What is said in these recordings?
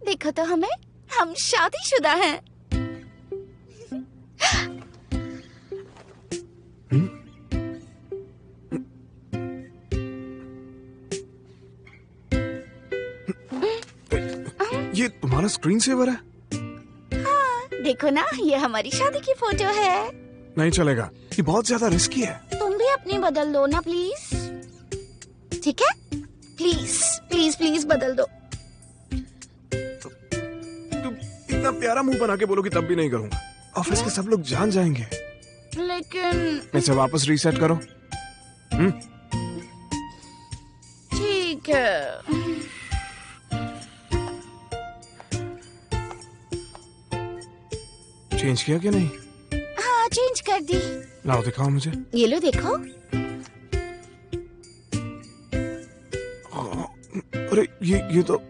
देखो तो हमें, हम शादीशुदा हैं। ये तुम्हारा स्क्रीन सेवर है? हाँ, देखो ना, ये हमारी शादी की फोटो है। नहीं चलेगा, ये बहुत ज्यादा रिस्की है। तुम भी अपनी बदल दो ना प्लीज, ठीक है? प्लीज प्लीज प्लीज बदल दो। तुम इतना प्यारा मुंह बना के बोलोगी तब भी नहीं करूंगा। ऑफिस के सब लोग जान जाएंगे। लेकिन इसे वापस रीसेट करो। ठीक है। चेंज किया क्या नहीं? हाँ, चेंज कर दी। लाओ दिखाओ मुझे। ये लो देखो। अरे ये तो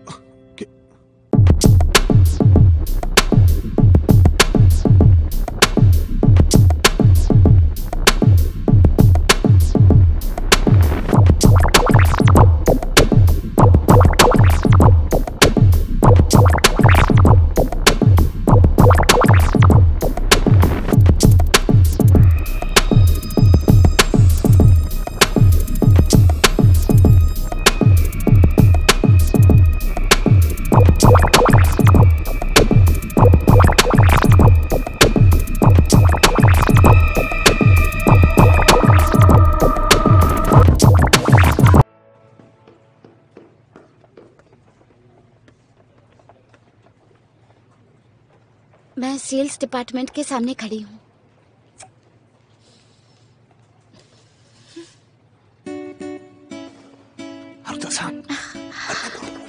मैं सेल्स डिपार्टमेंट के सामने खड़ी हूँ।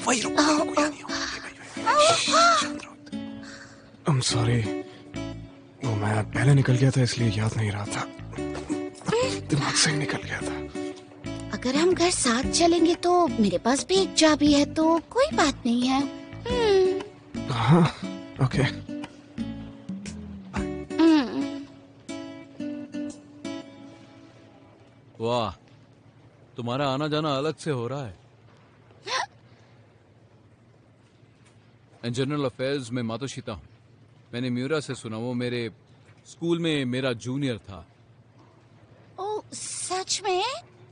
वही रुको, I'm sorry, वो मैं पहले निकल गया था इसलिए याद नहीं रहा था। दिमाग से ही निकल गया था। अगर हम घर साथ चलेंगे तो मेरे पास भी एक चाबी है, तो कोई बात नहीं है। हाँ, ओके। वाह, तुम्हारा आना जाना अलग से हो रहा है। जनरल अफेयर्स में मातोशिता हूँ। मैंने म्यूरा से सुना, वो मेरे स्कूल में मेरा जूनियर था। ओह, सच में?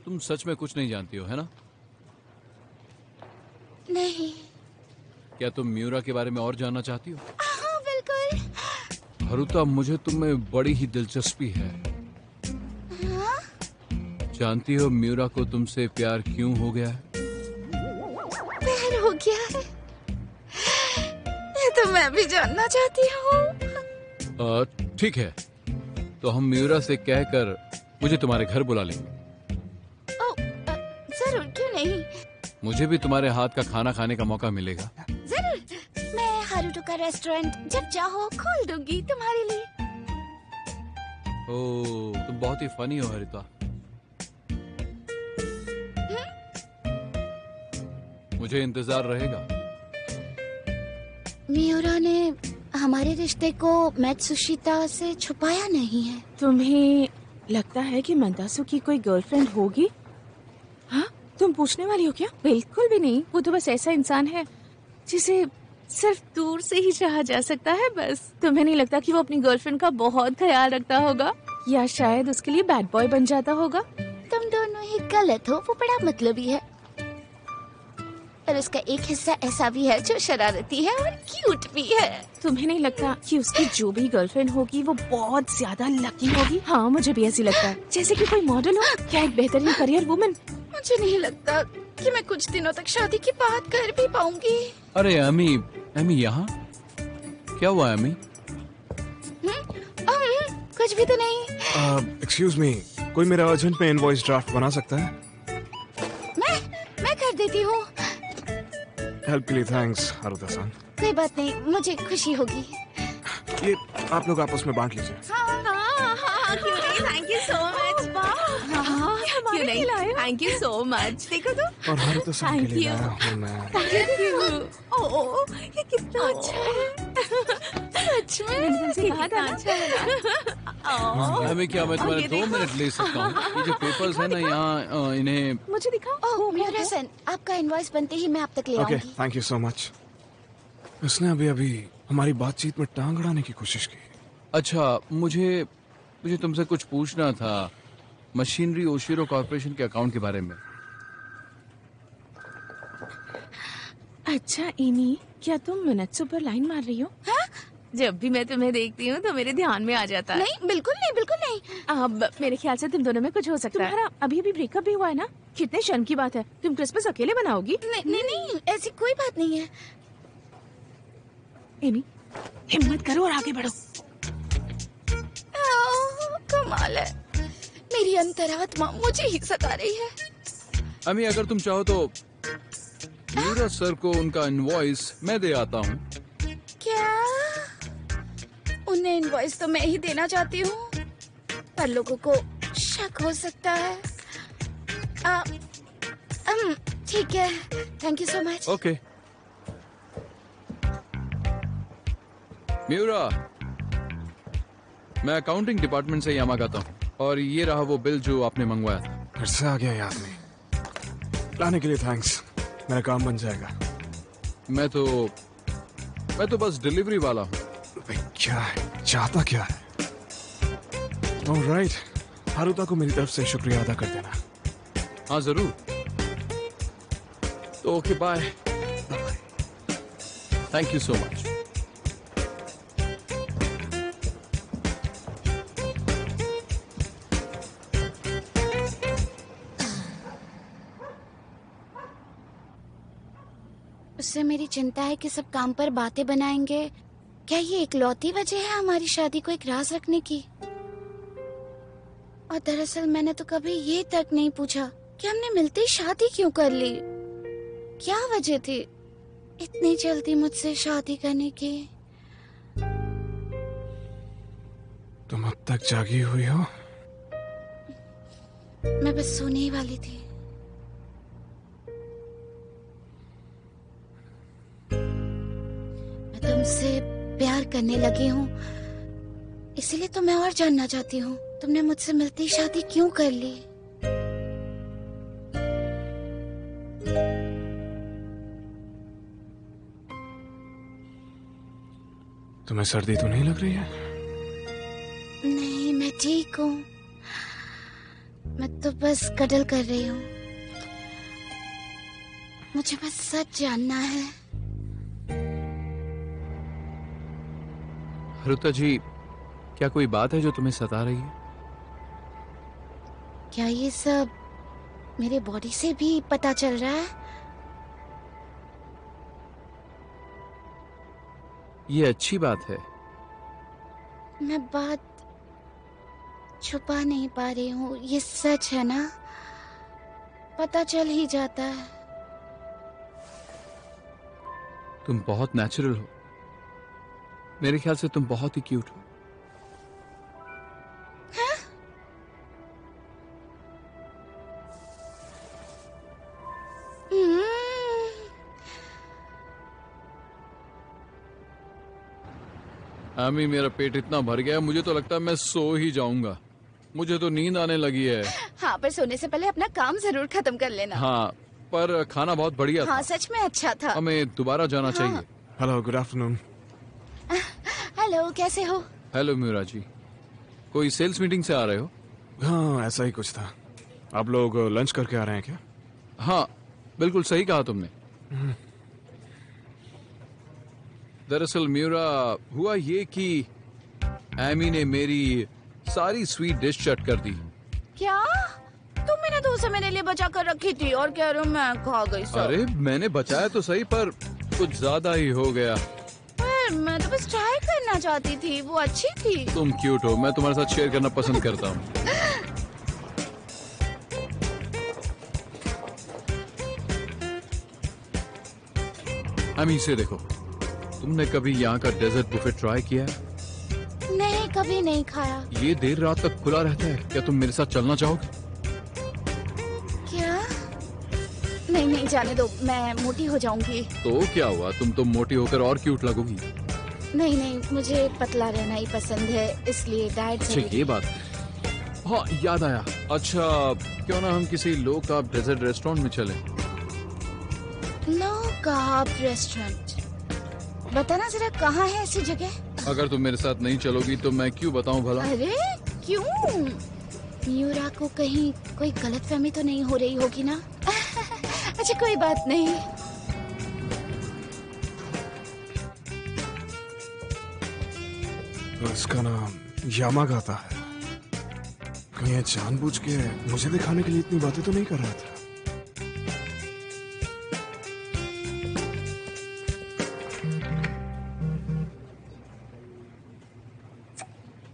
तुम सच में कुछ नहीं जानती हो, है ना? नहीं। क्या तुम म्यूरा के बारे में और जानना चाहती हो? हाँ, बिल्कुल। हरुता, मुझे तुम में बड़ी ही दिलचस्पी है। हाँ? जानती हो म्यूरा को तुमसे प्यार क्यों हो गया है? प्यार हो गया है? ये तो मैं भी जानना चाहती हूँ। ठीक है, तो हम म्यूरा से कहकर मुझे तुम्हारे घर बुला लेंगे। ओह, जरूर, क्यों नहीं। मुझे भी तुम्हारे हाथ का खाना खाने का मौका मिलेगा। जरूर, मैं हारुटो का रेस्टोरेंट जब चाहो खोल दूंगी तुम्हारे लिए। ओह, तुम बहुत ही फनी हो हरिता। मुझे इंतजार रहेगा। मियुरा ने हमारे रिश्ते को मैत्सुशिता से छुपाया नहीं है। तुम्हें लगता है कि मंदासु की कोई गर्लफ्रेंड होगी? हाँ, तुम पूछने वाली हो क्या? बिल्कुल भी नहीं, वो तो बस ऐसा इंसान है जिसे सिर्फ दूर से ही चाहा जा सकता है बस। तुम्हें नहीं लगता कि वो अपनी गर्लफ्रेंड का बहुत ख्याल रखता होगा, या शायद उसके लिए बैड बॉय बन जाता होगा? तुम दोनों ही गलत हो, वो बड़ा मतलबी है। और उसका एक हिस्सा ऐसा भी है जो शरारती है और क्यूट भी है। तुम्हें नहीं लगता कि उसकी जो भी गर्लफ्रेंड होगी वो बहुत ज्यादा लकी होगी? हाँ, मुझे भी ऐसी लगता है, जैसे कि कोई मॉडल हो या एक बेहतरीन करियर वुमन। मुझे नहीं लगता कि मैं कुछ दिनों तक शादी की बात कर भी पाऊंगी। अरे अमी यहाँ क्या हुआ अमी? कुछ भी तो नहीं। एक्सक्यूज मी, कोई मेरा अर्जेंट में इनवॉइस ड्राफ्ट बना सकता है? मैं कर देती हूँ। हेल्प के लिए थैंक्स हारुता-सान। कोई बात नहीं, मुझे खुशी होगी। ये आप लोग आपस में बांट लीजिए। क्यों नहीं, थैंक यू सो मच। क्यों नहीं, थैंक यू सो मच। देखो तो, और हारुता-सान के लिए लाया हूँ मैं। Thank you. ओह, ये कितना अच्छा है। सच में मैंने तुमसे कहा था ना। अमी, क्या मैं तुम्हारे 2 मिनट ले सकता हूँ? ये जो पेपर्स है ना यहाँ, इन्हें मुझे दिखाओ। ओह, मियुरा-सन, आपका इनवॉइस बनते ही मैं आप तक ले ओके, आऊंगी। Thank you so much. उसने अभी अभी हमारी बातचीत में टांग अड़ाने की कोशिश की। अच्छा, मुझे मुझे तुमसे कुछ पूछना था मशीनरी ओशिरो कॉर्पोरेशन के अकाउंट के बारे में। अच्छा इनी, क्या तुम मिनट्सों पर लाइन मार रही हो? हाँ? जब भी मैं तुम्हें देखती हूँ तो मेरे ध्यान में आ जाता है। नहीं, बिल्कुल नहीं, बिल्कुल नहीं। अब मेरे ख्याल से तुम दोनों में कुछ हो सकता है। तुम्हारा अभी अभी ब्रेकअप भी हुआ है ना? कितने शर्म की बात है। तुम क्रिसमस अकेले बनाओगी? नहीं नहीं नहीं, ऐसी कोई बात नहीं है। एमी, हिम्मत करो और आगे बढ़ो। कमाल है, मेरी अंतरात्मा मुझे ही सता रही है। अमी, अगर तुम चाहो तो मीरा सर को उनका इनवॉइस मैं दे आता हूँ। क्या? उन्हें इनवॉइस तो मैं ही देना चाहती हूँ, पर लोगों को शक हो सकता है। ठीक है, thank you so much. Okay. Meera, मैं अकाउंटिंग डिपार्टमेंट से यामागाता हूँ और ये रहा वो बिल जो आपने मंगवाया था। फिर से आ गया याद नहीं। लाने के लिए थैंक्स, मेरा काम बन जाएगा। मैं तो बस डिलीवरी वाला हूँ। भाई क्या है, चाहता क्या है? ऑलराइट, हारुता को मेरी तरफ से शुक्रिया अदा कर देना। हाँ जरूर। तो okay, bye. Thank you so much. उससे मेरी चिंता है कि सब काम पर बातें बनाएंगे। क्या ये इकलौती वजह है हमारी शादी को एक राज रखने की? और दरअसल मैंने तो कभी ये तक नहीं पूछा कि हमने मिलते ही शादी क्यों कर ली। क्या वजह थी इतनी जल्दी मुझसे शादी करने की? तुम अब तक जागी हुई हो? मैं बस सोने ही वाली थी। मैं तुमसे प्यार करने लगी हूँ, इसीलिए तो मैं और जानना चाहती हूँ तुमने मुझसे मिलते ही शादी क्यों कर ली। तुम्हें सर्दी तो नहीं लग रही है? नहीं, मैं ठीक हूँ। मैं तो बस कटल कर रही हूँ। मुझे बस सच जानना है। हारुता जी, क्या कोई बात है जो तुम्हें सता रही है? क्या ये सब मेरे बॉडी से भी पता चल रहा है? ये अच्छी बात है। मैं बात छुपा नहीं पा रही हूँ, ये सच है ना? पता चल ही जाता है। तुम बहुत नेचुरल हो। मेरे ख्याल से तुम बहुत ही क्यूट हो। आमी, मेरा पेट इतना भर गया है, मुझे तो लगता है मैं सो ही जाऊंगा। मुझे तो नींद आने लगी है। हाँ, पर सोने से पहले अपना काम जरूर खत्म कर लेना। हाँ, पर खाना बहुत बढ़िया हाँ, था। सच में अच्छा था। हमें दोबारा जाना चाहिए। Hello, good afternoon. हेलो, कैसे हो? हेलो मीरा जी, कोई सेल्स मीटिंग से आ रहे हो? हाँ, ऐसा ही कुछ था। आप लोग लंच करके आ रहे हैं क्या? हाँ, बिल्कुल सही कहा तुमने। दरअसल मीरा, हुआ ये कि एमी ने मेरी सारी स्वीट डिश चट कर दी। क्या? तुमने तो उसे मेरे लिए बचा कर रखी थी और कह रहे हो मैं खा गई सब। अरे, मैंने बचाया तो सही, पर कुछ ज्यादा ही हो गया। पर मैं तो बस ट्राई करना चाहती थी, वो अच्छी थी। तुम क्यूट हो, मैं तुम्हारे साथ शेयर करना पसंद करता हूँ। एमी, से देखो, तुमने कभी यहाँ का डेजर्ट बुफे ट्राई किया है? नहीं, कभी नहीं खाया। ये देर रात तक खुला रहता है। क्या तुम मेरे साथ चलना चाहोगे? क्या? नहीं नहीं, जाने दो, मैं मोटी हो जाऊंगी। तो क्या हुआ, तुम तो मोटी होकर और क्यूट लगोगी। नहीं नहीं, मुझे पतला रहना ही पसंद है, इसलिए डाइट अच्छा, जरूरी ये है। बात है। हाँ, याद आया। अच्छा, क्यों ना हम किसी लो कार्ब डेजर्ट रेस्टोरेंट में चलें? Low carb restaurant? बताना जरा कहाँ है ऐसी जगह? अगर तुम मेरे साथ नहीं चलोगी तो मैं क्यों बताऊं भला? अरे क्यों? म्यूरा को कहीं कोई गलतफहमी तो नहीं हो रही होगी ना? अच्छा कोई बात नहीं। तो इसका नाम यामागाता है। कहीं ये जानबूझ के मुझे दिखाने के लिए इतनी बातें तो नहीं कर रहा था।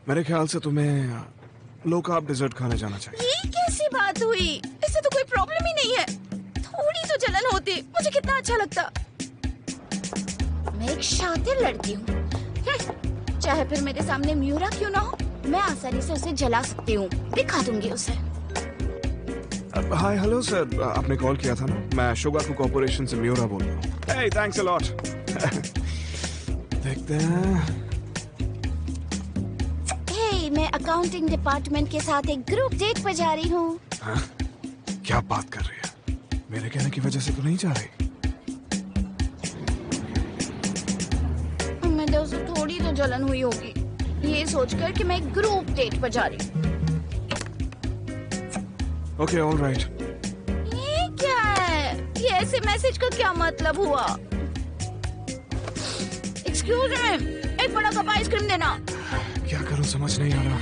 मेरे ख्याल से तुम्हें लो कार्ब डेजर्ट खाने जाना चाहिए। ये कैसी बात हुई? इससे तो कोई प्रॉब्लम ही नहीं है। थोड़ी तो जलन होती, मुझे कितना अच्छा लगता। मैं एक शातिर लड़की हूँ। चाहे फिर मेरे सामने म्यूरा क्यों ना हो, मैं आसानी से उसे जला सकती हूँ। दिखा दूंगी उसे। हाय हेलो सर, आपने कॉल किया था ना? मैं शोगाकू कॉर्पोरेशन से म्यूरा बोल रहा हूँ। हे थैंक्स अ लॉट। देखते हैं। मैं अकाउंटिंग डिपार्टमेंट के साथ एक ग्रुप डेट पर जा रही हूँ। हाँ? क्या बात कर रही है? मेरे कहने की वजह से तो नहीं जा रही। मैं तो उसे थोड़ी तो जलन हुई होगी, ये सोचकर कि मैं एक ग्रुप डेट पर जा रही हूँ। Okay all right. ये क्या है? ये ऐसे मैसेज का क्या मतलब हुआ? एक्सक्यूज मी, एक बड़ा कप आइसक्रीम देना। क्या करूं समझ नहीं आ रहा।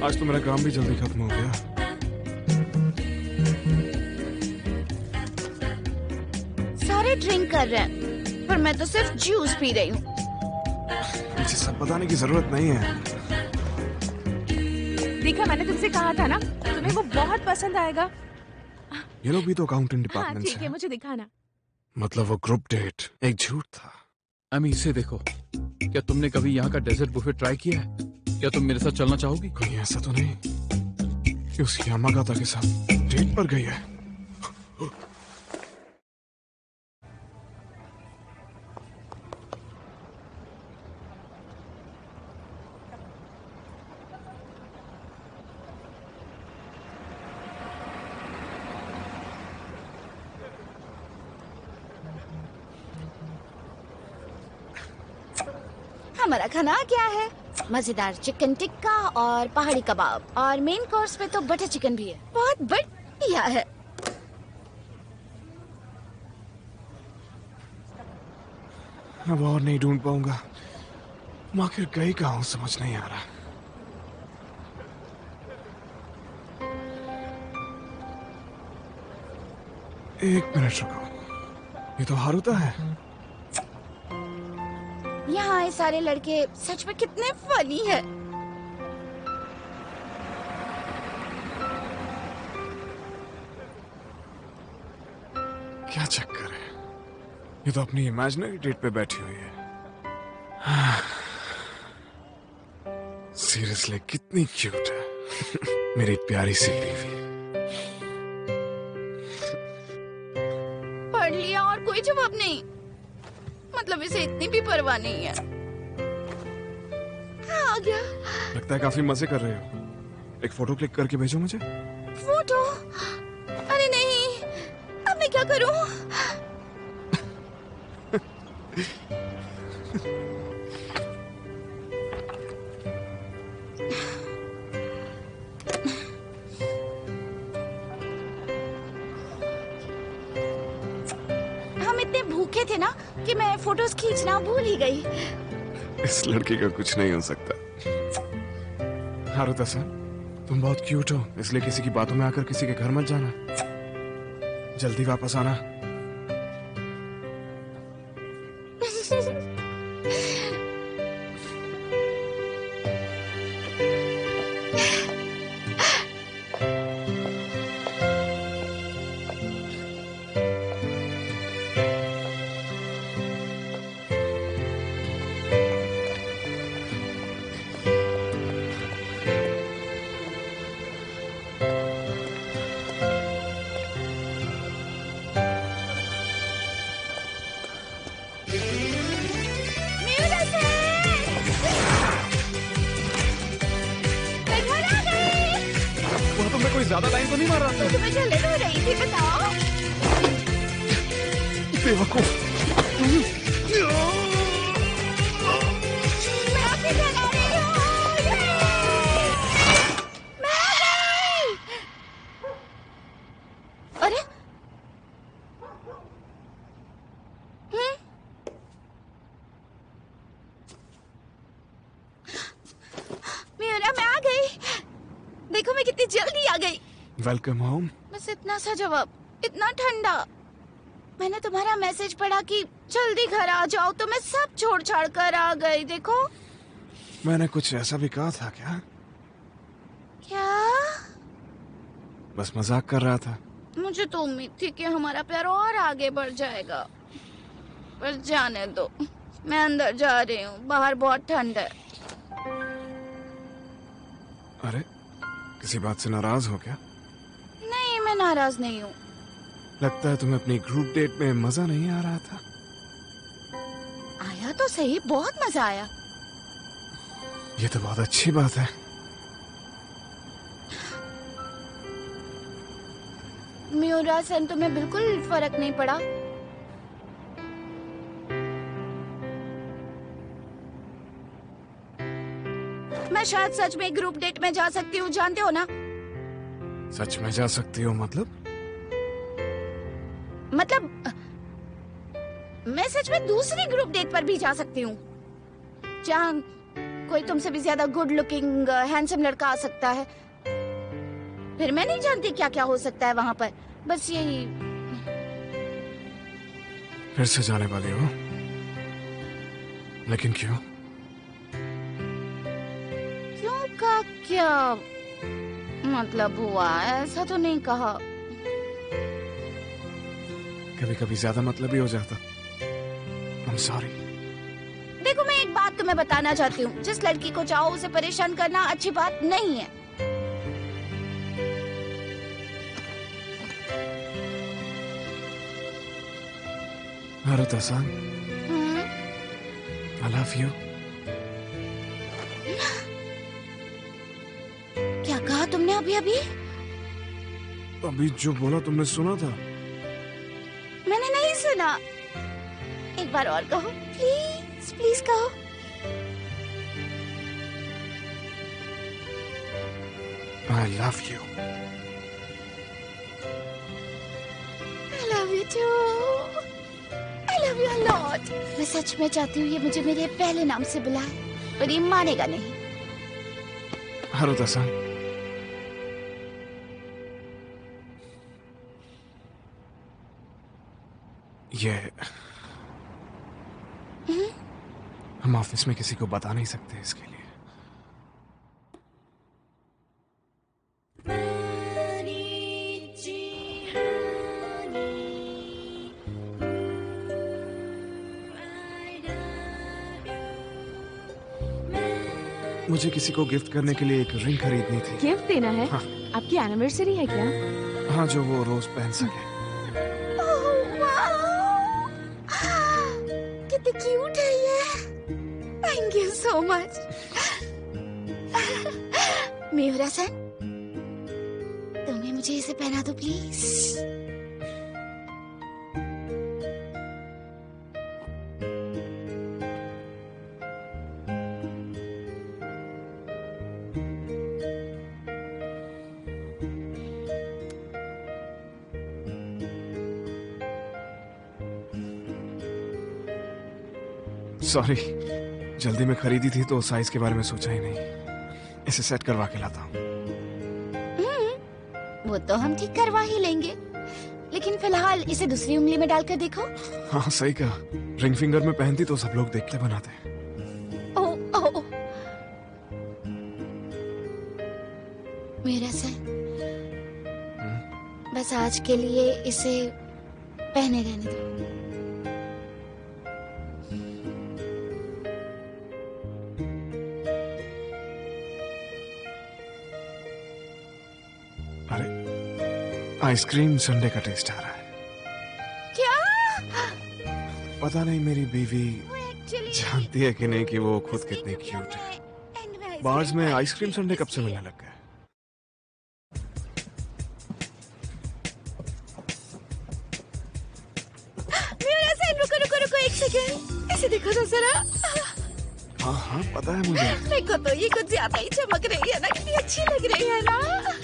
आज तो मेरा काम भी जल्दी खत्म हो गया। सारे ड्रिंक कर रहे हैं, पर मैं तो सिर्फ जूस पी रही हूँ। मुझे सब बताने की जरूरत नहीं है। देखा, मैंने तुमसे कहा था ना, तुम्हें वो बहुत पसंद आएगा। ये लोग भी तो अकाउंटेंट हाँ डिपार्टमेंट ठीक से है, मुझे दिखाना। मतलब वो ग्रुप डेट एक झूठ था। अमी इसे देखो, क्या तुमने कभी यहाँ का डेजर्ट बुफे ट्राई किया है? क्या तुम मेरे साथ चलना चाहोगी? कहीं ऐसा तो नहीं कि उस यामागाता के साथ डेट पर गई है? हमारा खाना क्या है? मजेदार चिकन टिक्का और पहाड़ी कबाब, और मेन कोर्स पे तो बटर चिकन भी है। बहुत बढ़िया है। अब और नहीं ढूंढ पाऊंगा। मैं आखिर गई कहाँ हूँ समझ नहीं आ रहा। एक मिनट रुको, ये तो हारुता है। यहाँ आए सारे लड़के सच में कितने फनी है। क्या चक्कर है? ये तो अपनी इमेजिनरी डेट पे बैठी हुई है। सीरियसली कितनी क्यूट है। मेरी प्यारी सी बीवी। पढ़ लिया और कोई जवाब नहीं, मतलब इसे इतनी भी परवाह नहीं है। हाँ, आ गया। लगता है काफी मजे कर रहे हो। एक फोटो क्लिक करके भेजो मुझे। फोटो? अरे नहीं, अब मैं क्या करूं? हम इतने भूखे थे ना कि मैं फोटोज खींचना भूल ही गई। इस लड़की का कुछ नहीं हो सकता। हारुता सर, तुम बहुत क्यूट हो, इसलिए किसी की बातों में आकर किसी के घर मत जाना। जल्दी वापस आना। कोई ज्यादा टाइम तो नहीं मार रहा था? तुम्हें जलन हो रही थी, बताओ। बेवकूफ। देखो मैं कितनी जल्दी आ गई। Welcome home. बस इतना सा जवाब, इतना ठंडा। मैंने तुम्हारा मैसेज पढ़ा कि जल्दी घर आ जाओ तो मैं सब छोड़ छाड़ कर आ गई। देखो। मैंने कुछ ऐसा भी कहा था क्या? क्या? बस मजाक कर रहा था। मुझे तो उम्मीद थी कि हमारा प्यार और आगे बढ़ जाएगा, पर जाने दो। मैं अंदर जा रही हूँ, बाहर बहुत ठंड है। अरे किसी बात से नाराज हो क्या? नहीं, मैं नाराज नहीं हूँ। लगता है तुम्हें अपनी ग्रुप डेट में मजा नहीं आ रहा था। आया तो सही, बहुत मजा आया। ये तो बहुत अच्छी बात है। म्यूरा सन, तुम्हें बिल्कुल फर्क नहीं पड़ा? मैं शायद सच में ग्रुप डेट में जा सकती हूँ, जानते हो ना? सच में जा सकती हो मतलब? मैं सच में दूसरी ग्रुप डेट पर भी जा सकती हूँ, जहाँ कोई तुमसे भी ज्यादा गुड लुकिंग हैंडसम लड़का आ सकता है। फिर मैं नहीं जानती क्या क्या हो सकता है वहाँ पर। बस यही। फिर से जाने वाली हो? लेकिन क्यों? क्यों का क्या मतलब हुआ? ऐसा तो नहीं कहा। कभी कभी ज्यादा मतलब ही हो जाता। I'm sorry। देखो, मैं एक बात तुम्हें बताना चाहती हूँ। जिस लड़की को चाहो उसे परेशान करना अच्छी बात नहीं है। हारुता-सान, I love you। क्या कहा तुमने अभी अभी? अभी जो बोला तुमने सुना था? मैंने नहीं सुना। एक बार और कहो प्लीज, प्लीज कहो। I love you। I love you too। I love you a lot। मैं सच में चाहती हूँ ये मुझे मेरे पहले नाम से बुलाए, पर ये मानेगा नहीं। हारुता-सान, ये हम ऑफिस में किसी को बता नहीं सकते इसके लिए। मुझे किसी को गिफ्ट करने के लिए एक रिंग खरीदनी थी। गिफ्ट देना है? हाँ। आपकी एनिवर्सरी है क्या? हाँ, जो वो रोज पहन सके। कितनी क्यूट है ये। Thank you so much. Miura सन, तुम्हें मुझे इसे पहना दो प्लीज। सॉरी, जल्दी में खरीदी थी तो साइज के बारे में सोचा ही नहीं। इसे सेट करवा के लाता हूँ। वो तो हम ठीक करवा ही लेंगे, लेकिन फिलहाल इसे दूसरी उंगली में डालकर देखो। हाँ सही कहा। रिंग फिंगर में पहनती तो सब लोग देख के बनाते। ओ, ओ, मेरा सर, बस आज के लिए इसे पहने रहने दो। आइसक्रीम संडे का टेस्ट आ रहा है। क्या? पता नहीं मेरी बीवी Actually, जानती है कि नहीं कि वो खुद कितनी क्यूट है। बार्स में आइसक्रीम संडे कब से मिलने लग गया? रुको रुको रुको एक सेकेंड, इसे देखो तो जरा। हाँ हाँ पता है मुझे। देखो तो ये कुछ ज्यादा ही चमक रही है ना, कितनी अच्छी लग रही है ना।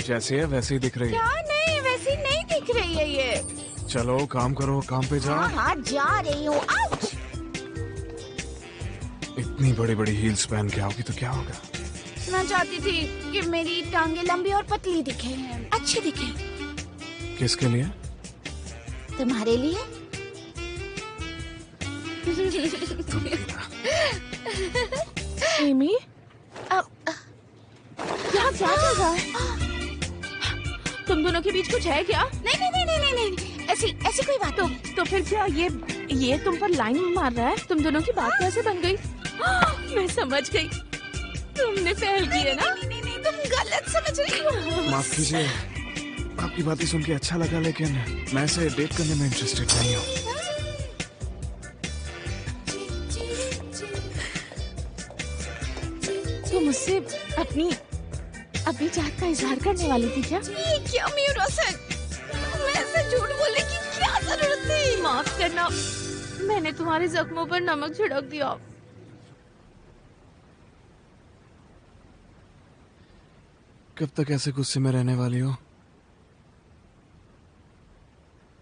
जैसे है वैसे ही दिख रही है। क्या? नहीं, वैसी नहीं दिख रही है ये। चलो काम करो, काम पे जाओ। हाँ हाँ जा रही हूँ। इतनी बड़ी बड़ी हील्स पहन के आओगी तो क्या होगा? मैं चाहती थी कि मेरी टांगे लंबी और पतली दिखे, अच्छी दिखे। किसके लिए? तुम्हारे लिए। तुम भी ना। एमी, अब यहाँ क्या चल रहा है? तुम दोनों के बीच कुछ है क्या? नहीं नहीं नहीं नहीं नहीं नहीं, ऐसी ऐसी कोई बात नहीं। तो फिर क्या ये तुम पर लाइन मार रहा है? तुम दोनों की बात कैसे बन गई? मैं समझ गई, तुमने पहल की है ना? नहीं नहीं नहीं, तुम गलत समझ रही हो। माफ कीजिए, आपकी बातें सुन के अच्छा लगा, लेकिन मैं इसे डेट करने में इंटरेस्टेड नहीं हूँ। तुम मुझसे अपनी चाहत का इजहार करने वाली थी क्या? ये क्या मीरा सर, मैं ऐसे झूठ बोलने की क्या जरूरत थी? माफ करना, मैंने तुम्हारे जख्मों पर नमक छिड़क दिया। कब तक ऐसे गुस्से में रहने वाली हो?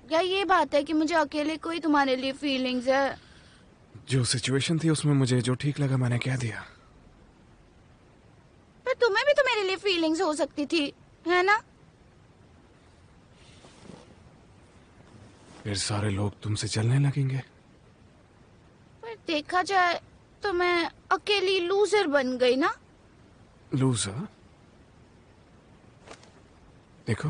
क्या ये बात है कि मुझे अकेले कोई तुम्हारे लिए फीलिंग्स है? जो सिचुएशन थी उसमें मुझे जो ठीक लगा मैंने कह दिया। पर तुम्हें भी तो मेरे लिए फीलिंग्स हो सकती थी, है ना? फिर सारे लोग तुमसे चलने लगेंगे। पर देखा जाए तो मैं अकेली लूजर बन गई ना। लूजर? देखो,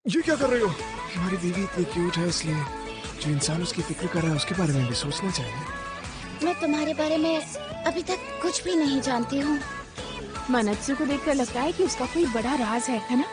ये क्या कर रही हो? हमारी बीवी इतनी क्यूट है, इसलिए जो इंसान उसकी फिक्र कर रहा है उसके बारे में भी सोचना चाहिए। मैं तुम्हारे बारे में अभी तक कुछ भी नहीं जानती हूँ। मनत्सु को देखकर लगता है कि उसका कोई बड़ा राज है ना?